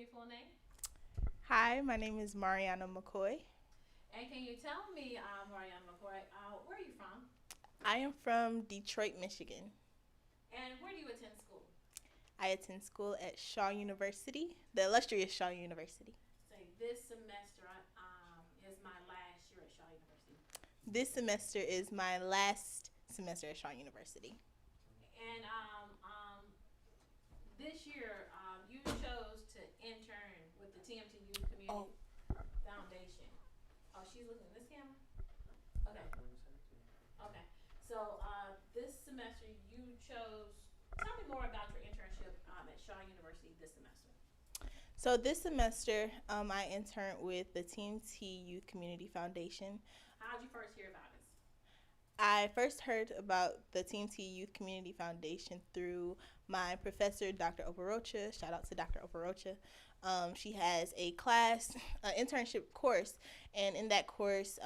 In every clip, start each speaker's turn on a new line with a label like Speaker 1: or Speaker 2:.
Speaker 1: your full name?
Speaker 2: Hi, my name is Mariana McCoy.
Speaker 1: And can you tell me, Mariana McCoy, where are you from?
Speaker 2: I am from Detroit, Michigan.
Speaker 1: And where do you attend school?
Speaker 2: I attend school at Shaw University, the illustrious Shaw University.
Speaker 1: Say, this semester is my last year at Shaw University.
Speaker 2: This semester is my last semester at Shaw University.
Speaker 1: And this year, you chose to intern with the TMT Youth Community
Speaker 2: Oh,
Speaker 1: Foundation. Oh, she's looking at this camera? Okay. Okay. So this semester, you chose. Tell me more about your internship at Shaw University this semester.
Speaker 2: so this semester, I interned with the TNT Youth Community Foundation.
Speaker 1: How did you first hear about this?
Speaker 2: I first heard about the TNT Youth Community Foundation through my professor, Dr. Obarocha. Shout out to Dr. Obarocha. She has a class, an internship course, and in that course,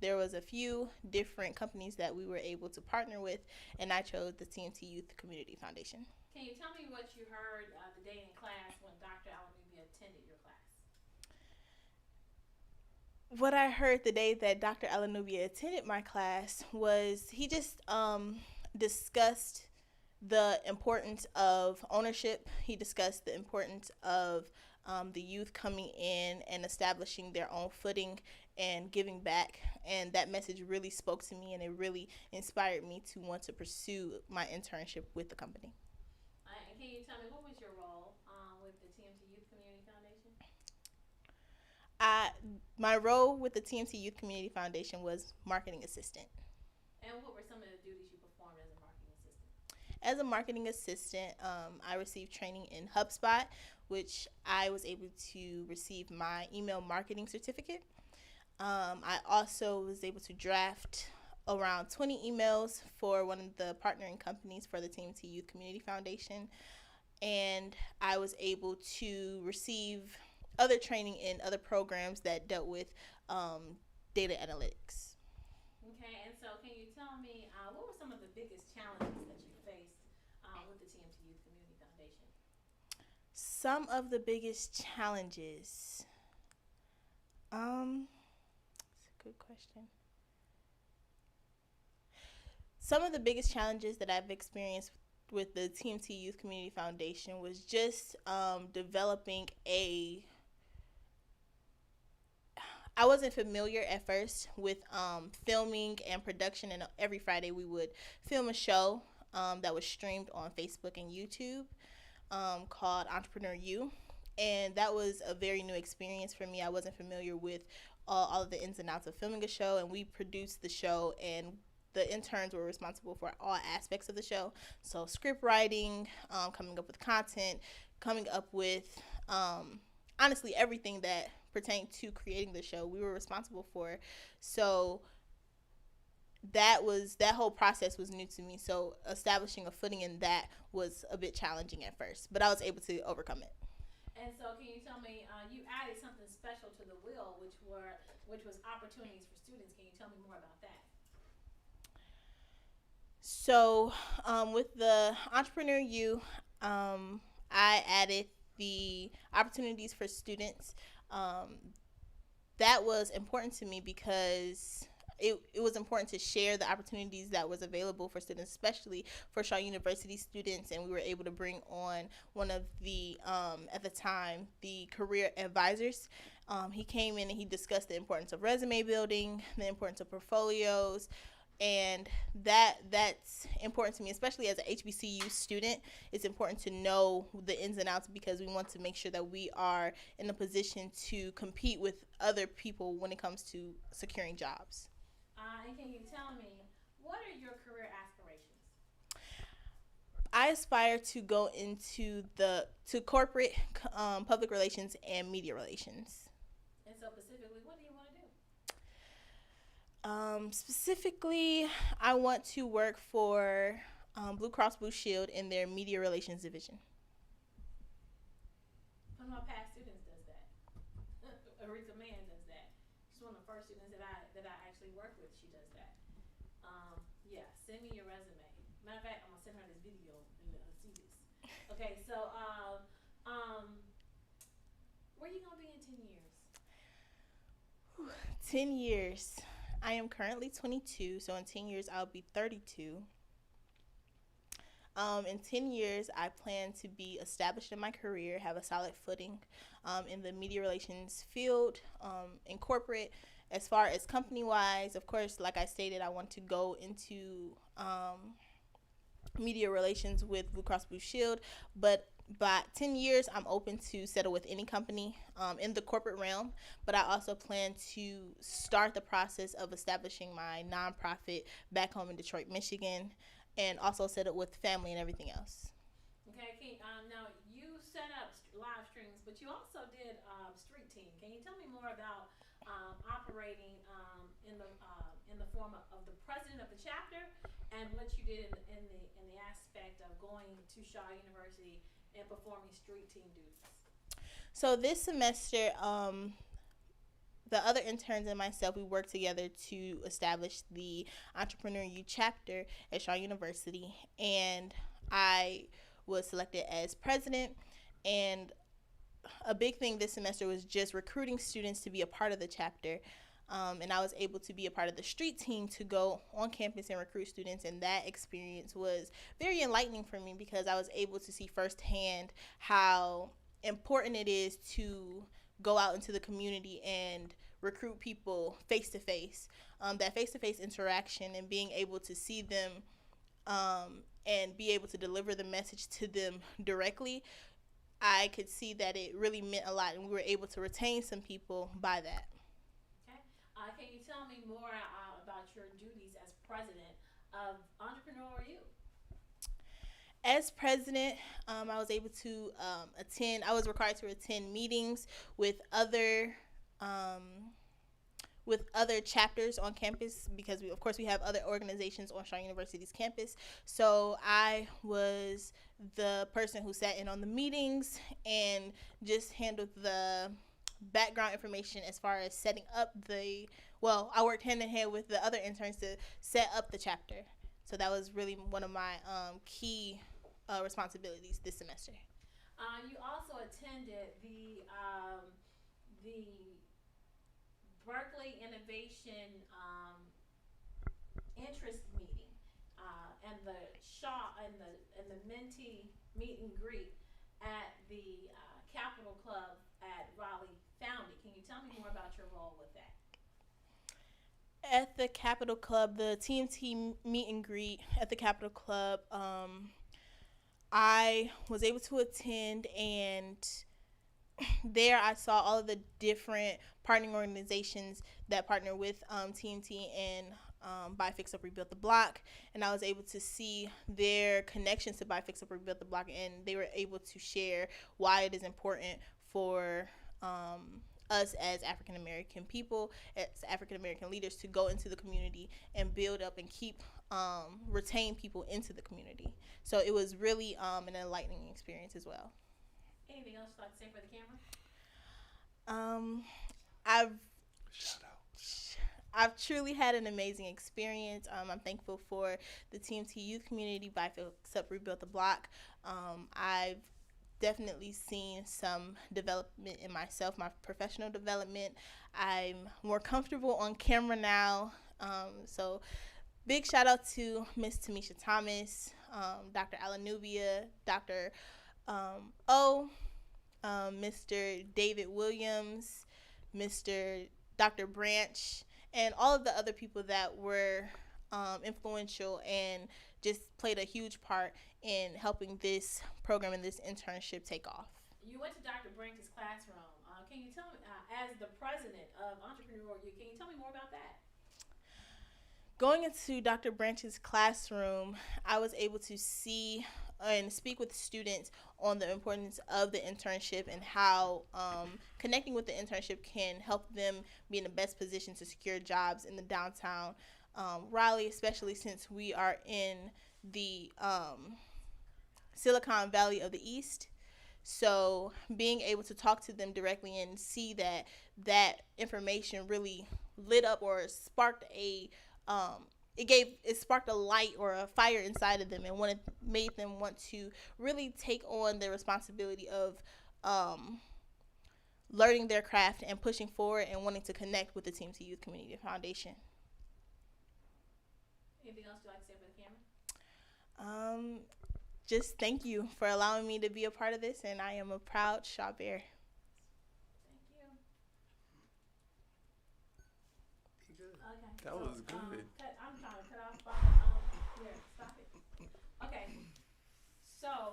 Speaker 2: there was a few different companies that we were able to partner with, and I chose the TNT Youth Community Foundation.
Speaker 1: Can you tell me what you heard the day in class when Dr. Alanubi attended your class?
Speaker 2: What I heard the day that Dr. Alanubia attended my class was he just discussed the importance of ownership. He discussed the importance of the youth coming in and establishing their own footing and giving back. And that message really spoke to me and it really inspired me to want to pursue my internship with the company.
Speaker 1: And can you tell me what was your role with the TMT Youth Community Foundation?
Speaker 2: I, my role with the TMT Youth Community Foundation was marketing assistant.
Speaker 1: And what were some of the duties you performed as a marketing assistant?
Speaker 2: As a marketing assistant, I received training in HubSpot, which I was able to receive my email marketing certificate. I also was able to draft around 20 emails for one of the partnering companies for the TMT Youth Community Foundation. And I was able to receive other training in other programs that dealt with data analytics.
Speaker 1: Okay, and so can you tell me what were some of the biggest challenges that you faced with the TMT Youth Community Foundation?
Speaker 2: Some of the biggest challenges. That's a good question. Some of the biggest challenges that I've experienced with the TMT Youth Community Foundation was just developing a. I wasn't familiar at first with filming and production, and every Friday we would film a show that was streamed on Facebook and YouTube called Entrepreneur You. And that was a very new experience for me. I wasn't familiar with all of the ins and outs of filming a show, and we produced the show, and the interns were responsible for all aspects of the show. So script writing, coming up with content, coming up with honestly everything that pertained to creating the show. We were responsible for. So that whole process was new to me. So establishing a footing in that was a bit challenging at first, but I was able to overcome it.
Speaker 1: And so, can you tell me you added something special to the wheel, which was opportunities for students? Can you tell me more about that?
Speaker 2: So, with the Entrepreneur U, I added the opportunities for students. That was important to me because it was important to share the opportunities that was available for students, especially for Shaw University students. And we were able to bring on one of the, at the time, the career advisors. He came in and he discussed the importance of resume building, the importance of portfolios, and that's important to me, especially as an HBCU student. It's important to know the ins and outs because we want to make sure that we are in a position to compete with other people when it comes to securing jobs.
Speaker 1: And can you tell me what are your career aspirations?
Speaker 2: I aspire to go into the to corporate public relations and media relations.
Speaker 1: And so, specifically, what do you want to do?
Speaker 2: Specifically, I want to work for Blue Cross Blue Shield in their media relations division.
Speaker 1: One of my past students does that. Aretha Mann does that. She's one of the first students that I actually work with. She does that. Yeah, send me your resume. Matter of fact, I'm gonna send her this video and let her see this. Okay, so
Speaker 2: 10 years, I am currently 22, so in 10 years, I'll be 32. In 10 years, I plan to be established in my career, have a solid footing in the media relations field, in corporate. As far as company wise, of course, like I stated, I want to go into media relations with Blue Cross Blue Shield, but by 10 years, I'm open to settle with any company in the corporate realm, but I also plan to start the process of establishing my nonprofit back home in Detroit, Michigan, and also settle with family and everything else.
Speaker 1: Okay, now you set up live streams, but you also did street team. Can you tell me more about operating in the form of the president of the chapter, and what you did in the aspect of going to Shaw University and performing street team duties?
Speaker 2: So this semester, the other interns and myself, we worked together to establish the Entrepreneur U chapter at Shaw University, and I was selected as president. And a big thing this semester was just recruiting students to be a part of the chapter. And I was able to be a part of the street team to go on campus and recruit students. And that experience was very enlightening for me because I was able to see firsthand how important it is to go out into the community and recruit people face to face. That face to face interaction and being able to see them and be able to deliver the message to them directly, I could see that it really meant a lot, and we were able to retain some people by that.
Speaker 1: Okay. Can you tell me more about your duties as president of Entrepreneur U?
Speaker 2: As president, I was able to I was required to attend meetings with other chapters on campus because of course we have other organizations on Shaw University's campus. So I was the person who sat in on the meetings and just handled the background information as far as setting up I worked hand in hand with the other interns to set up the chapter. So that was really one of my key responsibilities this semester.
Speaker 1: You also attended the Berkeley Innovation interest meeting and the Shaw and the Mentee meet and greet at the Capitol Club at Raleigh Foundry. Can you tell me more about your role with that?
Speaker 2: At the Capitol Club, the TMT meet and greet at the Capitol Club, I was able to attend, and there I saw all of the different partnering organizations that partner with TMT and Buy Fix Up Rebuild the Block, and I was able to see their connections to Buy Fix Up Rebuild the Block, and they were able to share why it is important for us as African American people, as African American leaders, to go into the community and build up and keep retain people into the community. So it was really an enlightening experience as well.
Speaker 1: Anything else you'd like to say for the camera?
Speaker 2: I've truly had an amazing experience. I'm thankful for the TMT youth community by Fix Up Rebuild the Block. I've definitely seen some development in myself, my professional development. I'm more comfortable on camera now. So big shout out to Miss Tamisha Thomas, Dr. Alanubia, Dr. Mr. David Williams, Dr. Branch, and all of the other people that were influential and just played a huge part in helping this program and this internship take off.
Speaker 1: You went to Dr. Branch's classroom. Can you tell me, as the president of Entrepreneur U, can you tell me more about that?
Speaker 2: Going into Dr. Branch's classroom, I was able to see and speak with students on the importance of the internship and how connecting with the internship can help them be in the best position to secure jobs in the downtown Raleigh, especially since we are in the Silicon Valley of the East. So being able to talk to them directly and see that information really lit up or sparked it sparked a light or a fire inside of them and made them want to really take on the responsibility of learning their craft and pushing forward and wanting to connect with the Team to Youth Community Foundation.
Speaker 1: Anything else you'd like to say for the camera?
Speaker 2: Just thank you for allowing me to be a part of this, and I am a proud Shaw Bear.
Speaker 1: Thank you.
Speaker 3: Good.
Speaker 1: Okay.
Speaker 3: That was good.
Speaker 1: I'm trying to cut off. Here, stop it. Okay. So